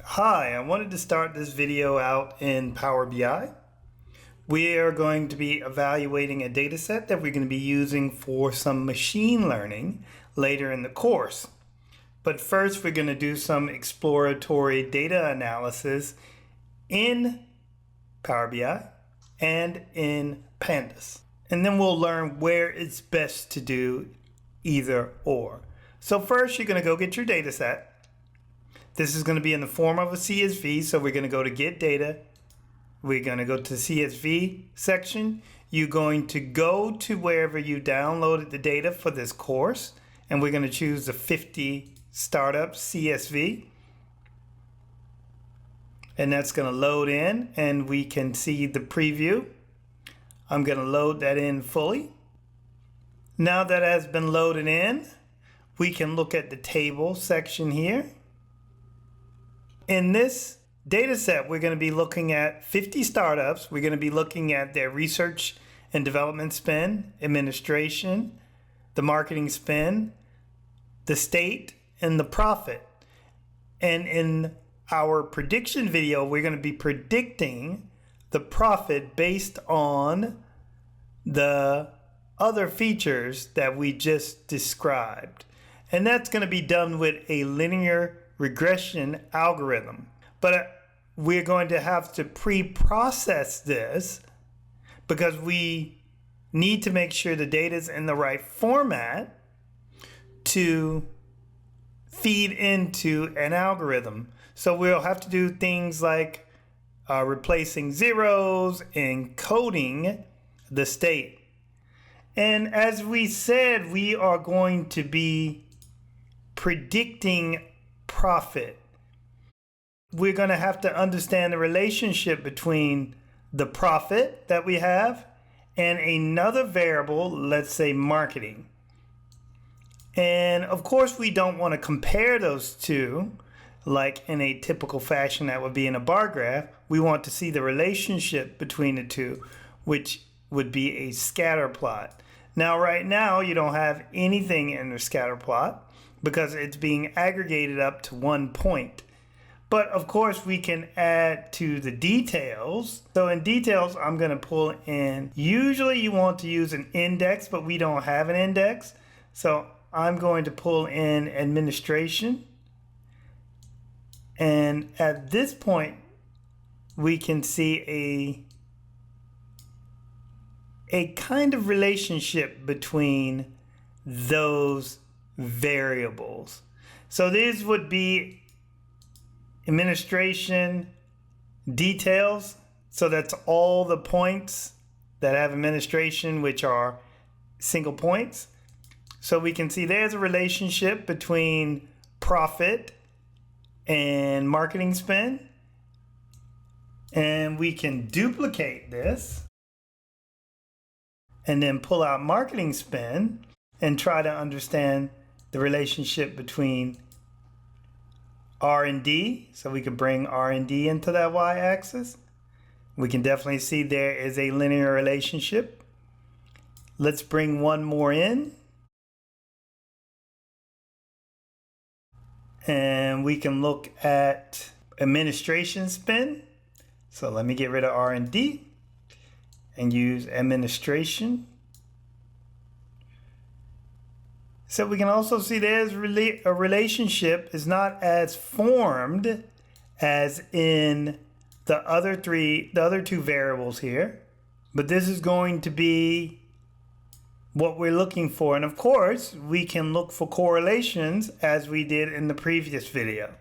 Hi, I wanted to start this video out in Power BI. We are going to be evaluating a data set that we're going to be using for some machine learning later in the course. But first, we're going to do some exploratory data analysis in Power BI and in Pandas. And then we'll learn where it's best to do either or. So first, you're going to go get your data set. This is going to be in the form of a CSV, so we're going to go to Get Data. We're going to go to the CSV section. You're going to go to wherever you downloaded the data for this course, and we're going to choose the 50 Startup CSV. And that's going to load in, and we can see the preview. I'm going to load that in fully. Now that has been loaded in, we can look at the table section here. In this data set, we're going to be looking at 50 startups. We're going to be looking at their research and development spend, administration, the marketing spend, the state, and the profit. And in our prediction video, we're going to be predicting the profit based on the other features that we just described. And that's going to be done with a linear regression algorithm. But we're going to have to pre-process this because we need to make sure the data is in the right format to feed into an algorithm. So we'll have to do things like replacing zeros and coding the state. And as we said, we are going to be predicting profit. We're going to have to understand the relationship between the profit that we have and another variable, let's say marketing. And of course, we don't want to compare those two like in a typical fashion that would be in a bar graph. We want to see the relationship between the two, which would be a scatter plot. Now, right now, you don't have anything in the scatter plot because it's being aggregated up to one point. But of course, we can add to the details. So in details, I'm going to pull in. Usually you want to use an index, but we don't have an index. So I'm going to pull in administration. And at this point, we can see a kind of relationship between those variables. So these would be administration details. So that's all the points that have administration, which are single points. So we can see there's a relationship between profit and marketing spend. And we can duplicate this and then pull out marketing spend and try to understand the relationship between R&D. So we could bring R&D into that y-axis. We can definitely see there is a linear relationship. Let's bring one more in. And we can look at administration spend. So let me get rid of R&D and use administration. So we can also see there's a relationship is not as formed as in the other two variables here, but this is going to be what we're looking for. And of course, we can look for correlations as we did in the previous video.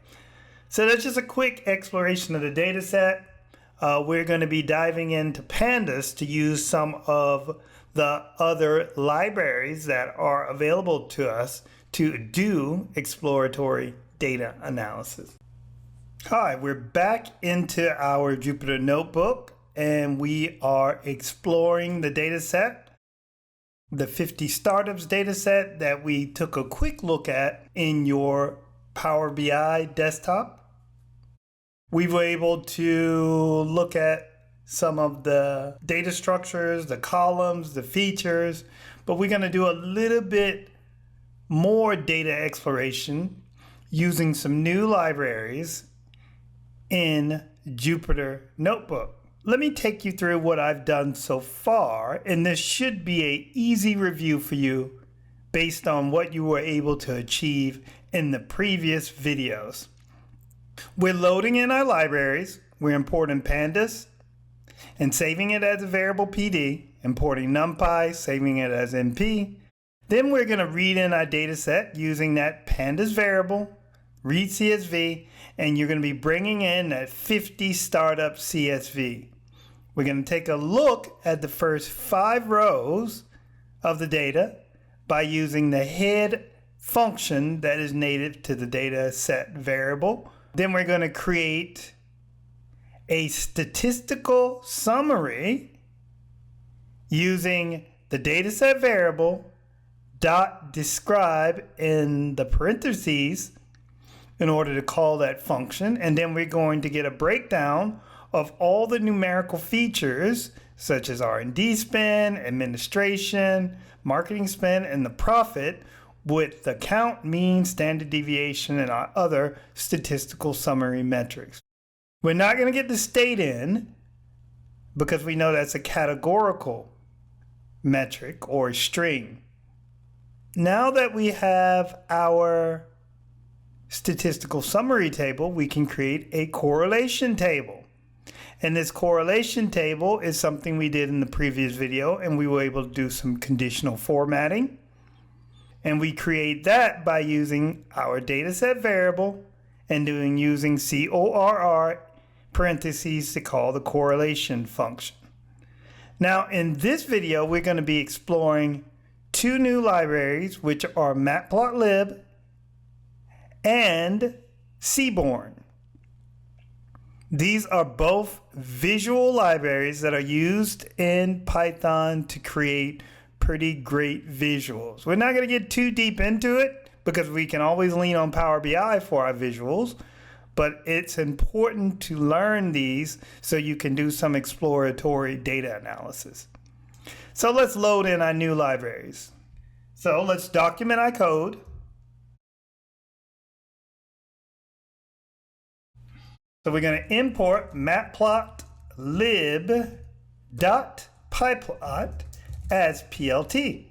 So that's just a quick exploration of the data set. We're going to be diving into Pandas to use some of the other libraries that are available to us to do exploratory data analysis. Hi, we're back into our Jupyter Notebook and we are exploring the data set, the 50 startups data set that we took a quick look at in your Power BI desktop. We were able to look at some of the data structures, the columns, the features, but we're going to do a little bit more data exploration using some new libraries in Jupyter Notebook. Let me take you through what I've done so far, and this should be an easy review for you based on what you were able to achieve in the previous videos. We're loading in our libraries. We're importing pandas and saving it as a variable PD, importing NumPy, saving it as NP. Then we're going to read in our data set using that pandas variable, read CSV, and you're going to be bringing in that 50 startup CSV. We're going to take a look at the first 5 rows of the data by using the head function that is native to the data set variable. Then we're going to create a statistical summary using the dataset variable dot describe in the parentheses in order to call that function. And then we're going to get a breakdown of all the numerical features such as R&D spend, administration, marketing spend, and the profit with the count, mean, standard deviation, and our other statistical summary metrics. We're not going to get the state in because we know that's a categorical metric or string. Now that we have our statistical summary table, we can create a correlation table. And this correlation table is something we did in the previous video, and we were able to do some conditional formatting. And we create that by using our dataset variable and using CORR parentheses to call the correlation function. Now in this video, we're going to be exploring 2 new libraries, which are matplotlib and Seaborn. These are both visual libraries that are used in Python to create pretty great visuals. We're not going to get too deep into it because we can always lean on Power BI for our visuals, but it's important to learn these so you can do some exploratory data analysis. So let's load in our new libraries. So let's document our code. So we're going to import matplotlib.pyplot as PLT.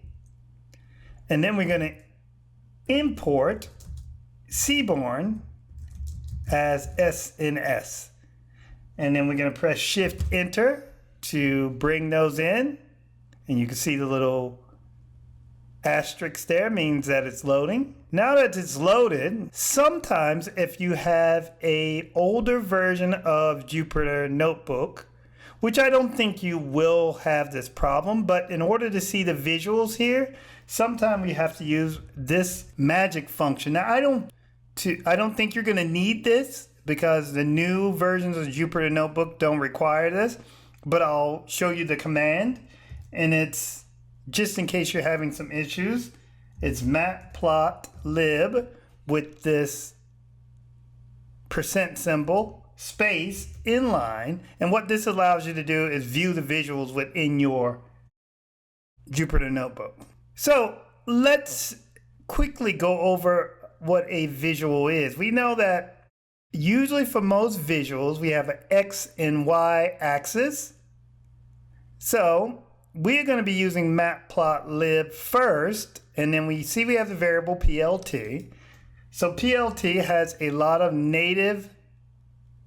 And then we're going to import Seaborn as SNS. And then we're going to press Shift Enter to bring those in. And you can see the little asterisk there means that it's loading. Now that it's loaded, sometimes if you have an older version of Jupyter Notebook, which I don't think you will have this problem, but in order to see the visuals here, sometimes we have to use this magic function. Now I don't think you're going to need this because the new versions of Jupyter Notebook don't require this, but I'll show you the command, and it's just in case you're having some issues. It's matplotlib with this % symbol, space, inline, and what this allows you to do is view the visuals within your Jupyter Notebook. So let's quickly go over what a visual is. We know that usually for most visuals we have an X and Y axis. So we're going to be using matplotlib first, and then we see we have the variable PLT. So PLT has a lot of native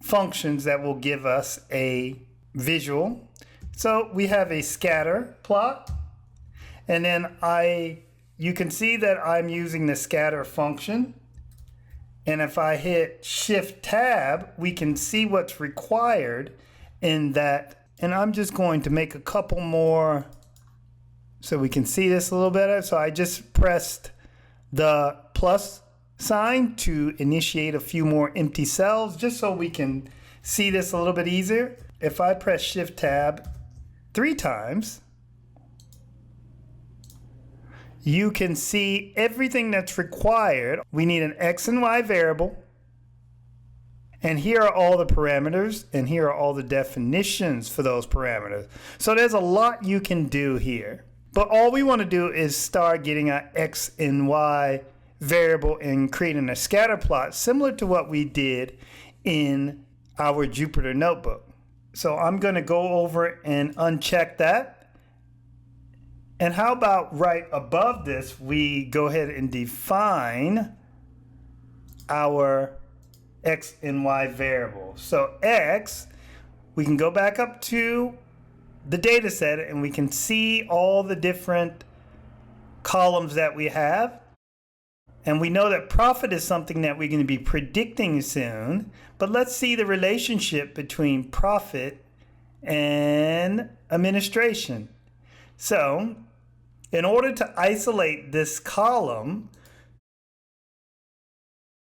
functions that will give us a visual. So we have a scatter plot, and then you can see that I'm using the scatter function. And if I hit Shift Tab, we can see what's required in that. And I'm just going to make a couple more so we can see this a little better. So I just pressed the plus sign to initiate a few more empty cells just so we can see this a little bit easier. If I press Shift Tab 3 times, you can see everything that's required. We need an X and Y variable. And here are all the parameters, and here are all the definitions for those parameters. So there's a lot you can do here. But all we want to do is start getting our X and Y variable and creating a scatter plot similar to what we did in our Jupyter notebook. So I'm going to go over and uncheck that. And how about right above this, we go ahead and define our X and Y variable. So X, we can go back up to the data set and we can see all the different columns that we have. And we know that profit is something that we're going to be predicting soon. But let's see the relationship between profit and administration. So in order to isolate this column,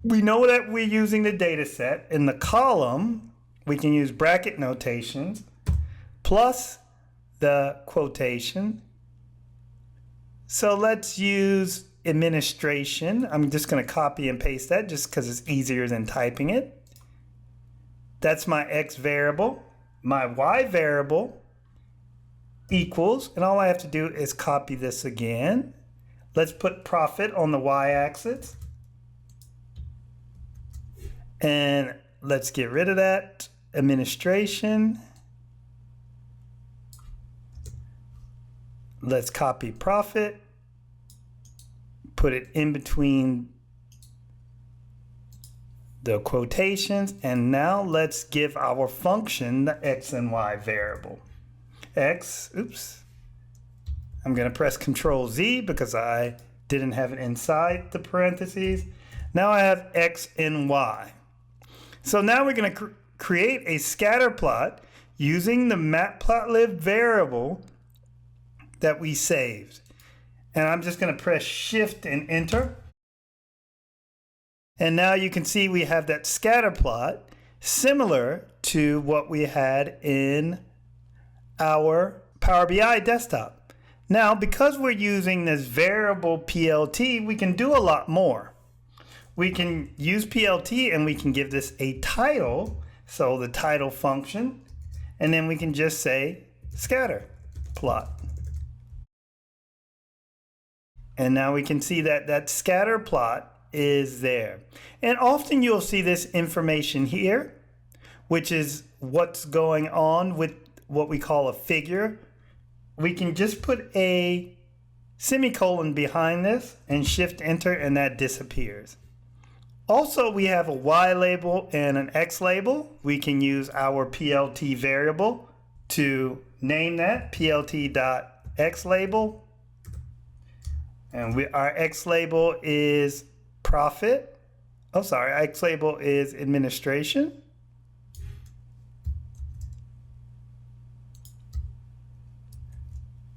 we know that we're using the data set. In the column, we can use bracket notations plus the quotation. So let's use administration. I'm just going to copy and paste that just because it's easier than typing it. That's my X variable. My Y variable equals, and all I have to do is copy this again. Let's put profit on the Y-axis. And let's get rid of that. Administration. Let's copy profit. Put it in between the quotations. And now let's give our function the X and Y variable. X, oops. I'm going to press Control Z because I didn't have it inside the parentheses. Now I have X and Y. So now we're going to create a scatter plot using the matplotlib variable that we saved. And I'm just going to press Shift and Enter. And now you can see we have that scatter plot similar to what we had in our Power BI desktop. Now, because we're using this variable PLT, we can do a lot more. We can use PLT and we can give this a title. So the title function, and then we can just say scatter plot. And now we can see that that scatter plot is there. And often you'll see this information here, which is what's going on with what we call a figure. We can just put a semicolon behind this and Shift Enter, and that disappears. Also, we have a Y label and an X label. We can use our PLT variable to name that PLT.X label. And our X label is profit. Oh, sorry, X label is administration.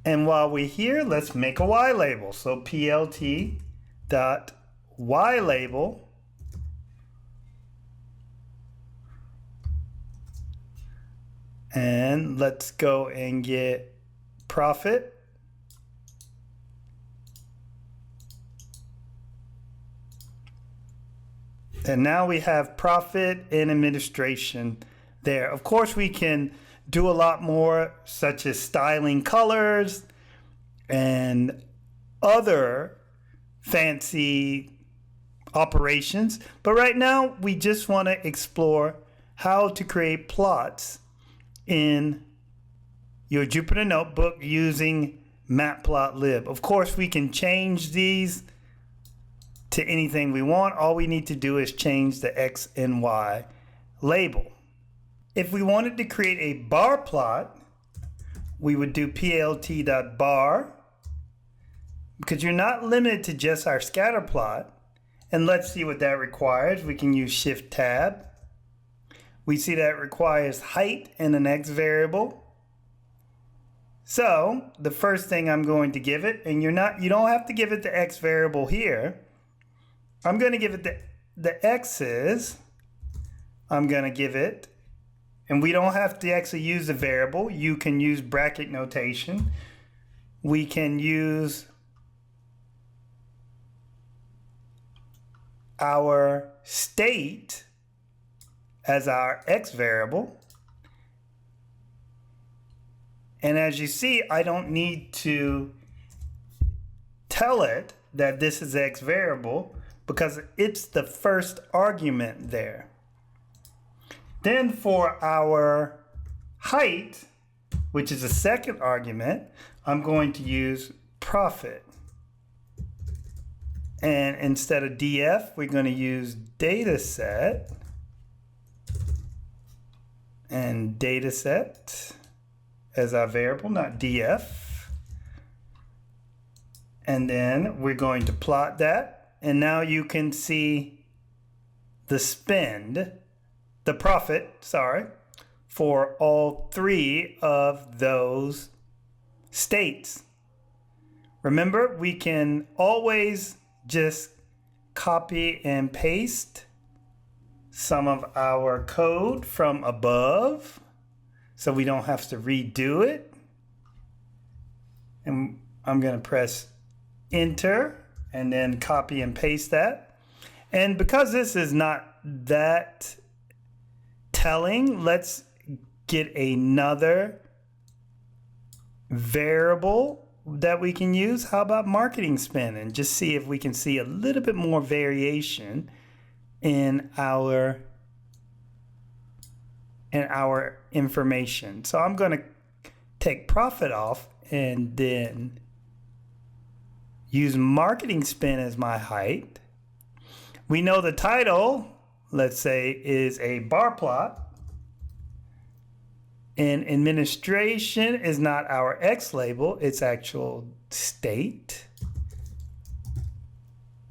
And while we're here, let's make a Y label. So PLT.Y label and let's go and get profit. And now we have profit and administration there. Of course, we can do a lot more, such as styling colors and other fancy operations. But right now, we just want to explore how to create plots in your Jupyter Notebook using Matplotlib. Of course, we can change these to anything we want. All we need to do is change the X and Y label. If we wanted to create a bar plot, we would do plt.bar, because you're not limited to just our scatter plot. And let's see what that requires. We can use Shift Tab. We see that it requires height and an X variable. So the first thing I'm going to give it, and you don't have to give it the X variable here. I'm going to give it the X's. I'm going to give it, and we don't have to actually use the variable. You can use bracket notation. We can use our state as our X variable. And as you see, I don't need to tell it that this is X variable because it's the first argument there. Then for our height, which is the second argument, I'm going to use profit. And instead of df, we're going to use dataset. And dataset as our variable, not df. And then we're going to plot that. And now you can see the profit, for all three of those states. Remember, we can always just copy and paste some of our code from above so we don't have to redo it. And I'm going to press enter and then copy and paste that. And because this is not that telling, let's get another variable that we can use. How about marketing spend, and just see if we can see a little bit more variation in our information. So I'm going to take profit off and then use marketing spend as my height. We know the title, let's say, is a bar plot. And administration is not our X label, it's actual state.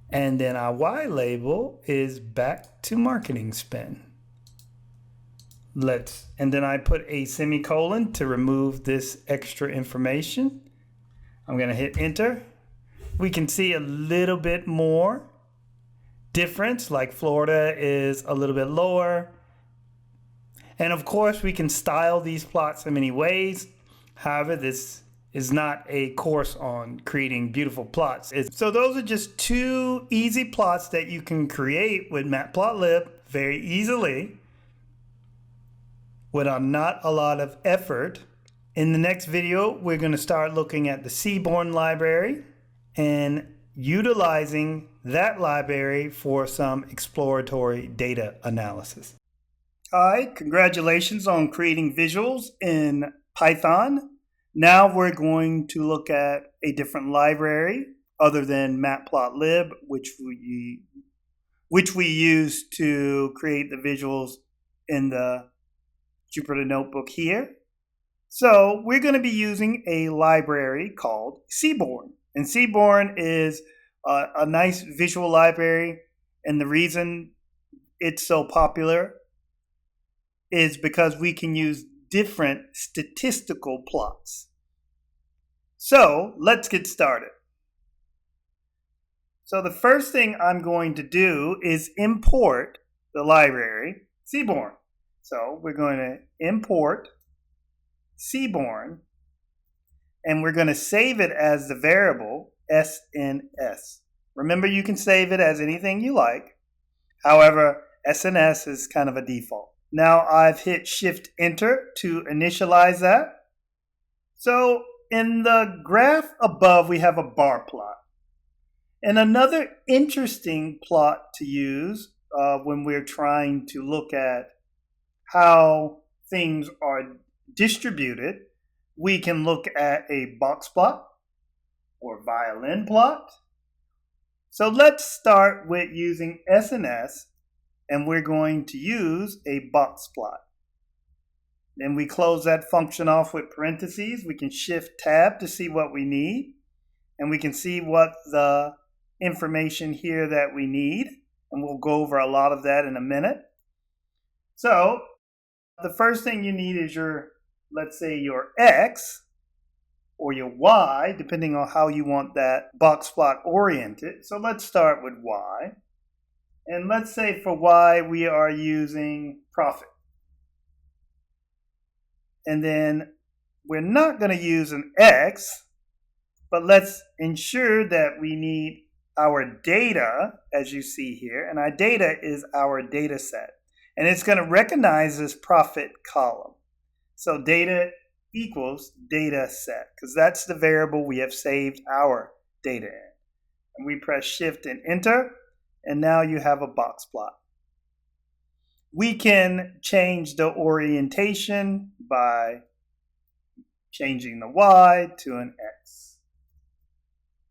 And then our Y label is back to marketing spend. And then I put a semicolon to remove this extra information. I'm going to hit enter. We can see a little bit more difference, like Florida is a little bit lower. And of course, we can style these plots in many ways. However, this is not a course on creating beautiful plots. So those are just two easy plots that you can create with Matplotlib very easily with not a lot of effort. In the next video, we're going to start looking at the Seaborn library and utilizing that library for some exploratory data analysis. Hi, congratulations on creating visuals in Python. Now we're going to look at a different library other than Matplotlib, which we use to create the visuals in the Jupyter Notebook here. So we're going to be using a library called Seaborn. And Seaborn is a nice visual library. And the reason it's so popular is because we can use different statistical plots. So let's get started. So the first thing I'm going to do is import the library Seaborn. So we're going to import Seaborn, and we're going to save it as the variable SNS. Remember, you can save it as anything you like. However, SNS is kind of a default. Now I've hit Shift Enter to initialize that. So in the graph above, we have a bar plot. And another interesting plot to use when we're trying to look at how things are distributed, we can look at a box plot or violin plot. So let's start with using SNS, and we're going to use a box plot. Then we close that function off with parentheses. We can Shift Tab to see what we need, and we can see what the information here that we need, and we'll go over a lot of that in a minute. So the first thing you need is let's say your X or your Y, depending on how you want that box plot oriented. So let's start with Y. And let's say for Y, we are using profit. And then we're not going to use an X, but let's ensure that we need our data, as you see here. And our data is our data set. And it's going to recognize this profit column. So data equals data set, because that's the variable we have saved our data in. And we press Shift and Enter, and now you have a box plot. We can change the orientation by changing the Y to an X.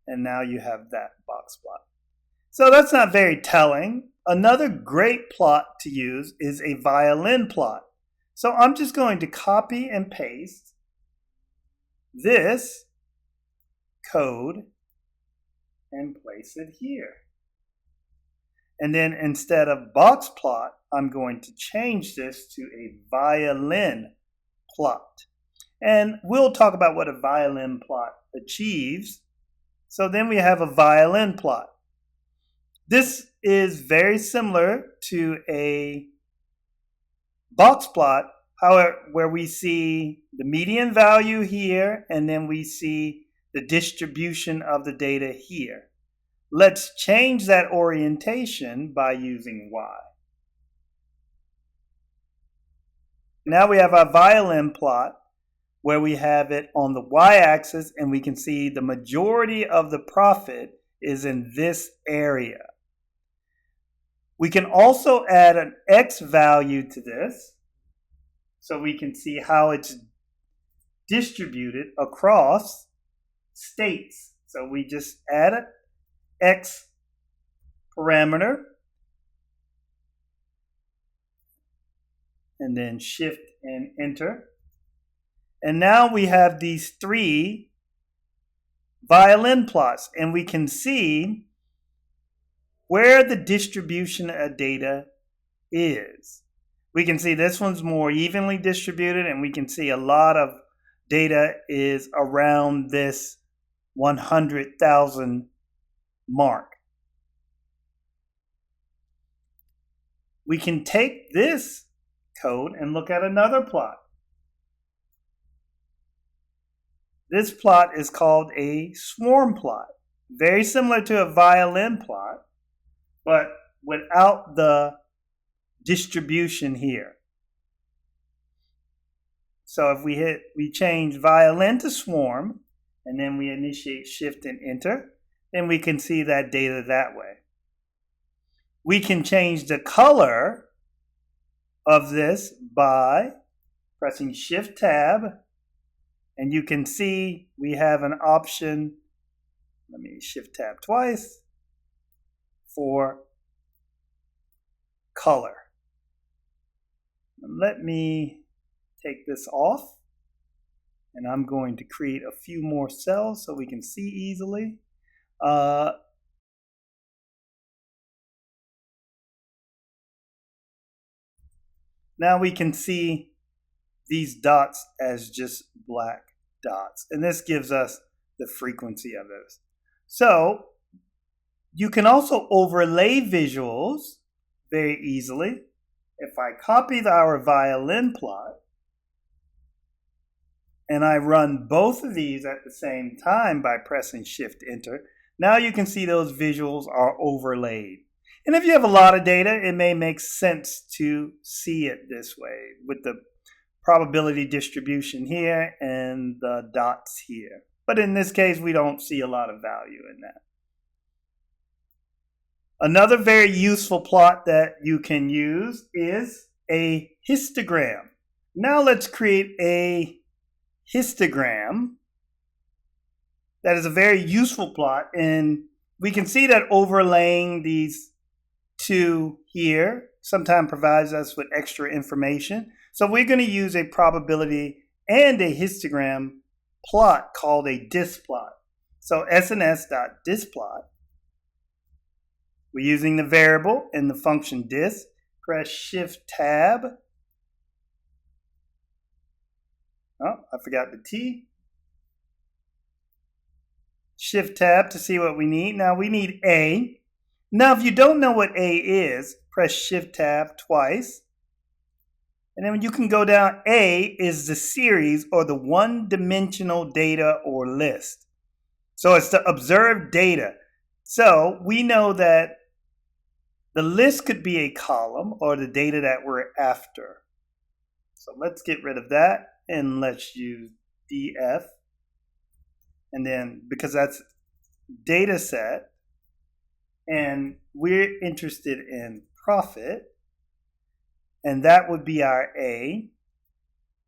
And now you have that box plot. So that's not very telling. Another great plot to use is a violin plot. So I'm just going to copy and paste this code and place it here. And then instead of box plot, I'm going to change this to a violin plot. And we'll talk about what a violin plot achieves. So then we have a violin plot. This is very similar to a box plot, however, where we see the median value here, and then we see the distribution of the data here. Let's change that orientation by using Y. Now we have our violin plot where we have it on the Y-axis, and we can see the majority of the profit is in this area. We can also add an X value to this so we can see how it's distributed across states. So we just add an X parameter and then shift and enter. And now we have these three violin plots, and we can see where the distribution of data is. We can see this one's more evenly distributed, and we can see a lot of data is around this 100,000 mark. We can take this code and look at another plot. This plot is called a swarm plot. Very similar to a violin plot, but without the distribution here. So if we change violin to swarm, and then we initiate shift and enter, then we can see that data that way. We can change the color of this by pressing shift tab, and you can see we have an option, let me shift tab twice, for color. Let me take this off, and I'm going to create a few more cells so we can see easily. Now we can see these dots as just black dots, and this gives us the frequency of those. So you can also overlay visuals very easily. If I copy our violin plot and I run both of these at the same time by pressing shift enter, now you can see those visuals are overlaid. And if you have a lot of data, it may make sense to see it this way with the probability distribution here and the dots here. But in this case, we don't see a lot of value in that. Another very useful plot that you can use is a histogram. Now let's create a histogram that is a very useful plot, and we can see that overlaying these two here sometimes provides us with extra information. So we're going to use a probability and a histogram plot called a displot. So sns.displot. We're using the variable in the function dis. Press shift tab. Oh, I forgot the T. Shift tab to see what we need. Now we need A. Now if you don't know what A is, press shift tab twice. And then you can go down. A is the series or the one-dimensional data or list. So it's the observed data. So we know that the list could be a column or the data that we're after. So let's get rid of that and let's use df. And then because that's data set and we're interested in profit, and that would be our A.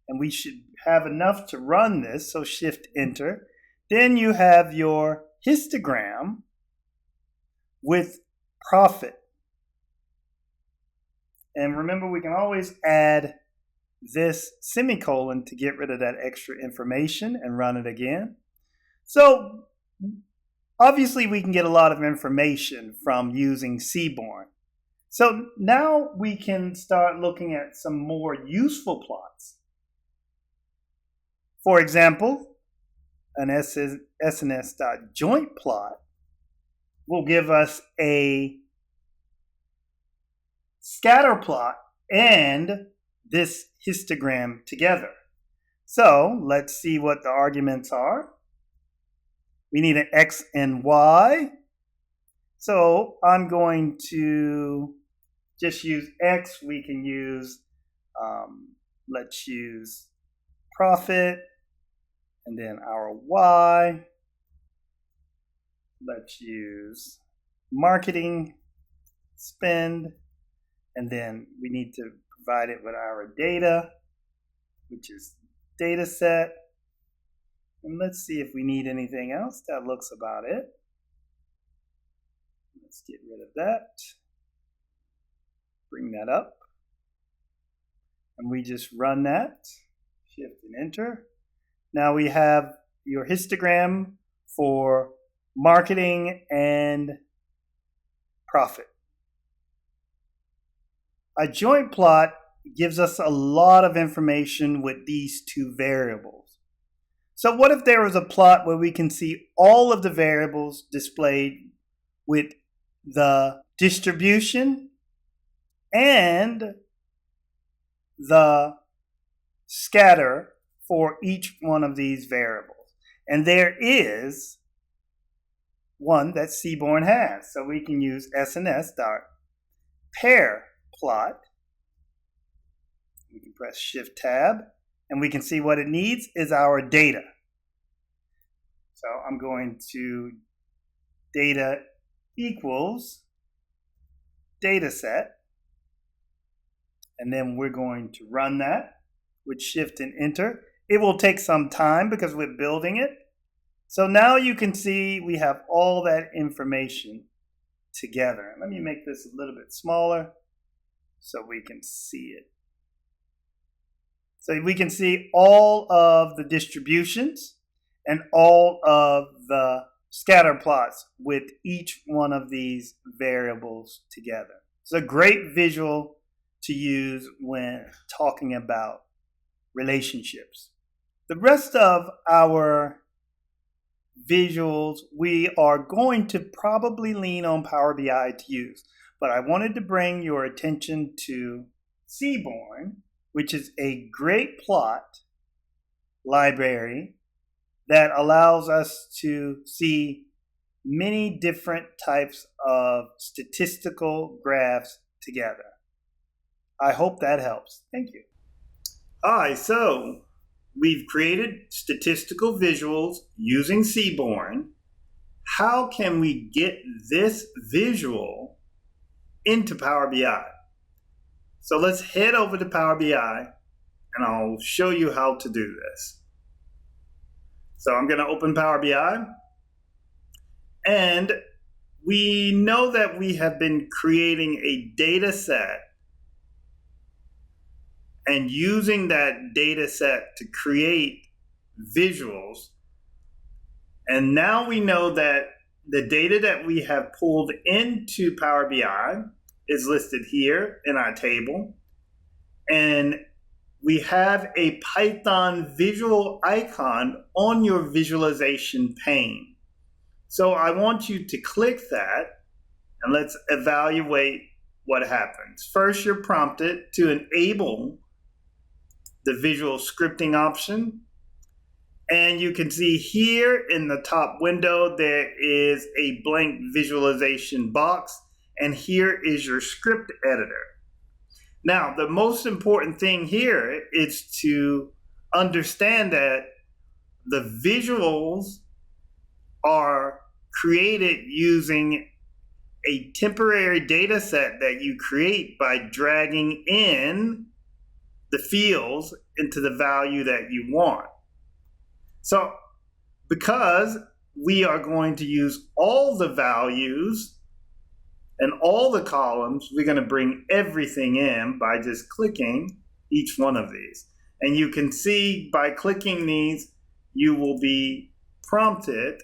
And we should have enough to run this, so Shift Enter. Then you have your histogram with profit. And remember, we can always add this semicolon to get rid of that extra information and run it again. So obviously we can get a lot of information from using Seaborn. So now we can start looking at some more useful plots. For example, an SNS.joint plot will give us a scatter plot and this histogram together. So let's see what the arguments are. We need an X and Y. So I'm going to just use X. We can use, let's use profit, and then our Y. Let's use marketing spend, and then we need to provide it with our data, which is data set. And let's see if we need anything else. That looks about it. Let's get rid of that. Bring that up. And we just run that. Shift and Enter. Now we have your histogram for marketing and profit. A joint plot gives us a lot of information with these two variables. So what if there was a plot where we can see all of the variables displayed with the distribution and the scatter for each one of these variables? And there is one that Seaborn has. So we can use SNS.pair plot. We can press Shift Tab, and we can see what it needs is our data. So I'm going to data equals data set, and then we're going to run that with Shift and Enter. It will take some time because we're building it. So now you can see we have all that information together. Let me make this a little bit smaller so we can see it. So we can see all of the distributions and all of the scatter plots with each one of these variables together. It's a great visual to use when talking about relationships. The rest of our visuals we are going to probably lean on Power BI to use, but I wanted to bring your attention to Seaborn, which is a great plot library that allows us to see many different types of statistical graphs together. I hope that helps. Thank you. All right, so we've created statistical visuals using Seaborn. How can we get this visual into Power BI? So let's head over to Power BI and I'll show you how to do this. So I'm going to open Power BI, and we know that we have been creating a data set and using that data set to create visuals. And now we know that the data that we have pulled into Power BI is listed here in our table. And we have a Python visual icon on your visualization pane. So I want you to click that and let's evaluate what happens. First, you're prompted to enable the visual scripting option. And you can see here in the top window, there is a blank visualization box. And here is your script editor. Now, the most important thing here is to understand that the visuals are created using a temporary data set that you create by dragging in the fields into the value that you want. So because we are going to use all the values and all the columns, we're going to bring everything in by just clicking each one of these. And you can see by clicking these, you will be prompted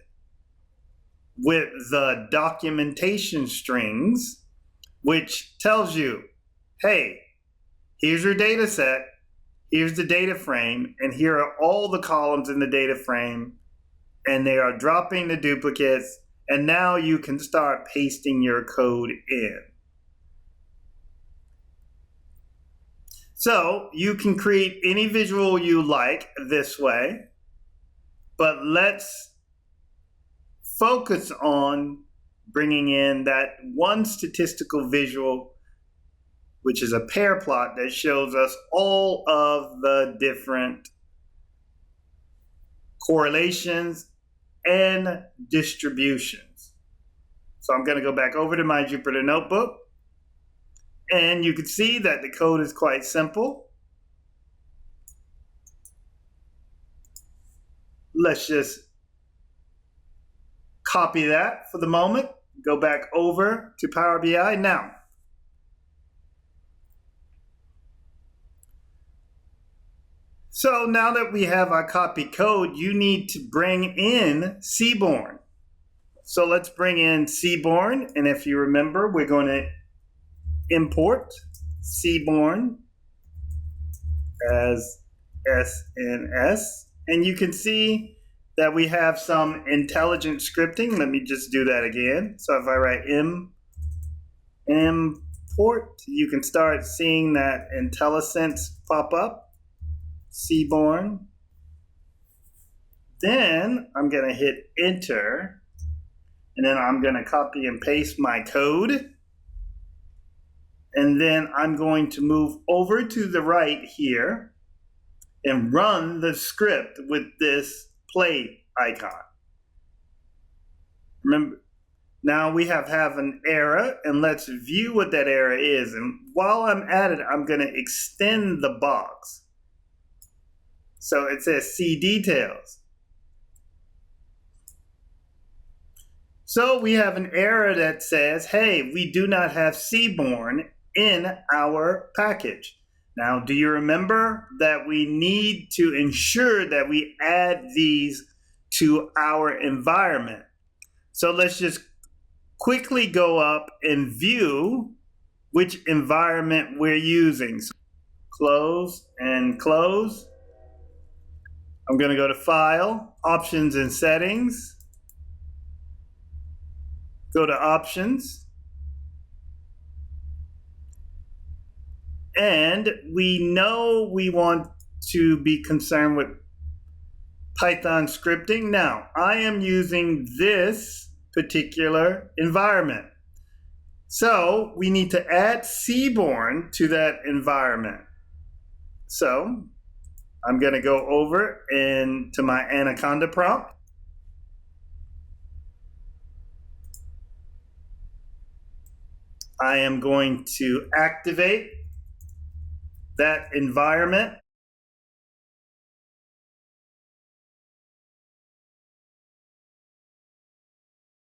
with the documentation strings, which tells you, hey, here's your data set, here's the data frame, and here are all the columns in the data frame, and they are dropping the duplicates, and now you can start pasting your code in. So you can create any visual you like this way, but let's focus on bringing in that one statistical visual, which is a pair plot that shows us all of the different correlations and distributions. So I'm going to go back over to my Jupyter Notebook, and you can see that the code is quite simple. Let's just copy that for the moment. Go back over to Power BI now. So now that we have our copy code, you need to bring in Seaborn. So let's bring in Seaborn, and if you remember, we're going to import Seaborn as SNS, and you can see that we have some intelligent scripting. Let me just do that again. So if I write import, you can start seeing that IntelliSense pop up. Seaborn. Then I'm going to hit enter, and then I'm going to copy and paste my code, and then I'm going to move over to the right here and run the script with this play icon. Remember, now we have an error, and let's view what that error is. And while I'm at it, I'm going to extend the box. So it says see details. So we have an error that says, hey, we do not have Seaborn in our package. Now, do you remember that we need to ensure that we add these to our environment? So let's just quickly go up and view which environment we're using. So close and close. I'm going to go to File, Options and Settings. Go to Options. And we know we want to be concerned with Python scripting. Now, I am using this particular environment. So we need to add Seaborn to that environment. So I'm going to go over into my Anaconda prompt. I am going to activate that environment.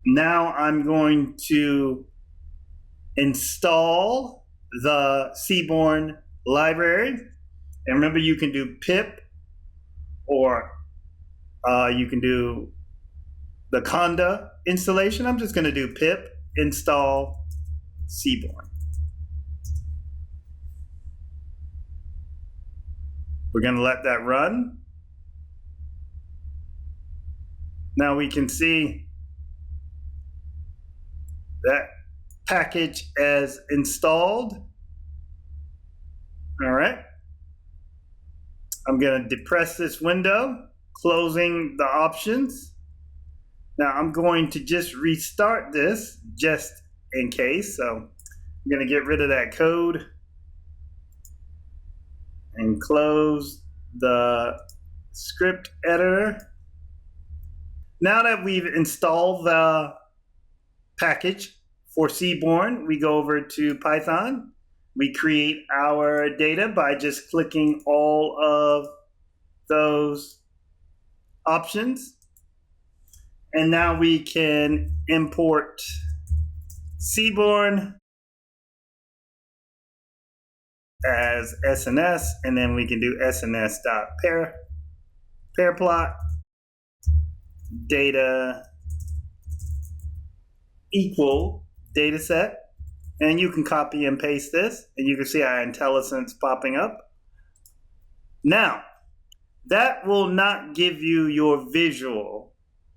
Now I'm going to install the Seaborn library. And remember, you can do pip, or you can do the Conda installation. I'm just going to do pip install Seaborn. We're going to let that run. Now we can see that package as installed. All right. I'm going to depress this window, closing the options. Now I'm going to just restart this just in case. So I'm going to get rid of that code and close the script editor. Now that we've installed the package for Seaborn, we go over to Python. We create our data by just clicking all of those options. And now we can import Seaborn as SNS, and then we can do SNS.pair plot data equal data set. And you can copy and paste this, and you can see our IntelliSense popping up. Now, that will not give you your visual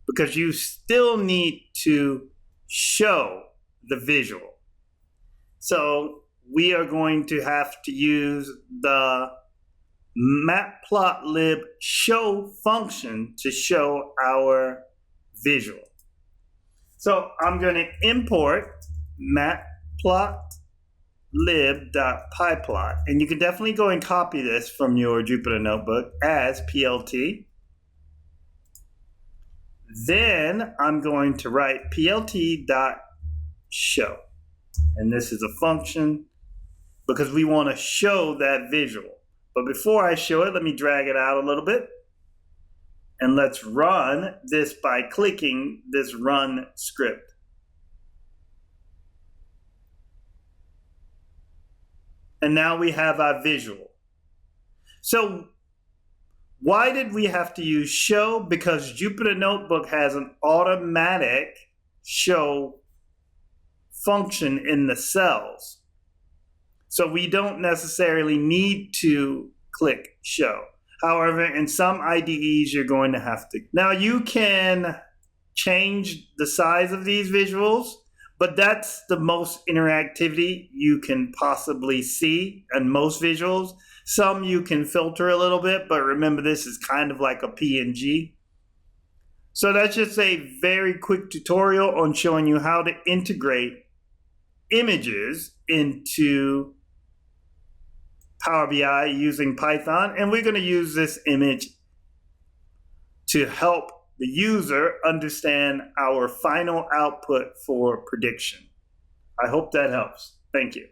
because you still need to show the visual. So we are going to have to use the matplotlib show function to show our visual. So I'm going to import matplotlib.pyplot, and you can definitely go and copy this from your Jupyter Notebook as PLT. Then I'm going to write plt.show, and this is a function because we want to show that visual. But before I show it, let me drag it out a little bit, and let's run this by clicking this run script. And now we have our visual. So why did we have to use show? Because Jupyter Notebook has an automatic show function in the cells. So we don't necessarily need to click show. However, in some IDEs, you're going to have to. Now you can change the size of these visuals, but that's the most interactivity you can possibly see in most visuals. Some you can filter a little bit, but remember this is kind of like a PNG. So that's just a very quick tutorial on showing you how to integrate images into Power BI using Python. And we're going to use this image to help the user understand our final output for prediction. I hope that helps. Thank you.